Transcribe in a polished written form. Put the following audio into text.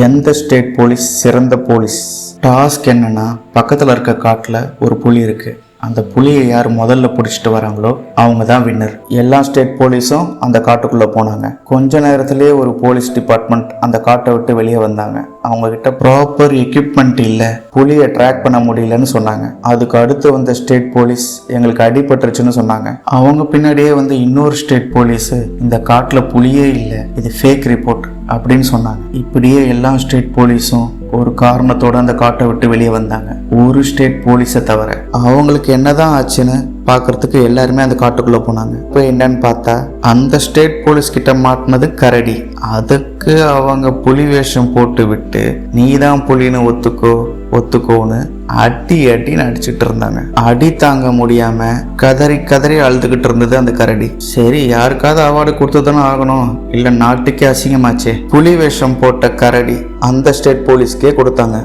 எந்த state police சிறந்த police? Task என்னன்னா, பக்கத்தில் இருக்க காட்டில் ஒரு புலி இருக்கு. அந்த புலியை யார் முதல்ல பிடிச்சிட்டு வராங்களோ அவங்க தான் வின்னர். எல்லா ஸ்டேட் போலீஸும் அந்த காட்டுக்குள்ளே போனாங்க. கொஞ்ச நேரத்திலே ஒரு போலீஸ் டிபார்ட்மெண்ட் அந்த காட்டை விட்டு வெளியே வந்தாங்க. அவங்க கிட்ட ப்ராப்பர் எக்யூப்மெண்ட் இல்லை, புலியை ட்ராக் பண்ண முடியலன்னு சொன்னாங்க. அதுக்கு அடுத்து வந்த ஸ்டேட் போலீஸ் எங்களுக்கு அடிபட்டுருச்சுன்னு சொன்னாங்க. அவங்க பின்னாடியே வந்து இன்னொரு ஸ்டேட் போலீஸ் இந்த காட்டில் புலியே இல்லை, இது ஃபேக் ரிப்போர்ட் அப்படின்னு சொன்னாங்க. இப்படியே எல்லா ஸ்டேட் போலீஸும் ஒரு காரணத்தோட அந்த காட்டை விட்டு வெளியே வந்தாங்க, ஒரு ஸ்டேட் போலீஸை தவிர. அவங்களுக்கு என்னதான் ஆச்சுன்னு பார்க்கறதுக்கு எல்லாருமே அந்த காட்டுக்குள்ள போனாங்க. இப்போ என்னன்னு பார்த்தா அந்த ஸ்டேட் போலீஸ் கிட்ட மாட்டினது கரடி. அதுக்கு அவங்க புலி வேஷம் போட்டு விட்டு நீ தான் புலின்னு ஒத்துக்கோன்னு அடின்னு அடிச்சுட்டு இருந்தாங்க. அடி தாங்க முடியாம கதறி கதறி அழுதுகிட்டு இருந்தது அந்த கரடி. சரி, யாருக்காவது அவார்டு கொடுத்துதானே ஆகணும், இல்ல நாட்டுக்கே அசிங்கமாச்சே. புலி வேஷம் போட்ட கரடி அந்த ஸ்டேட் போலீஸ்க்கே கொடுத்தாங்க.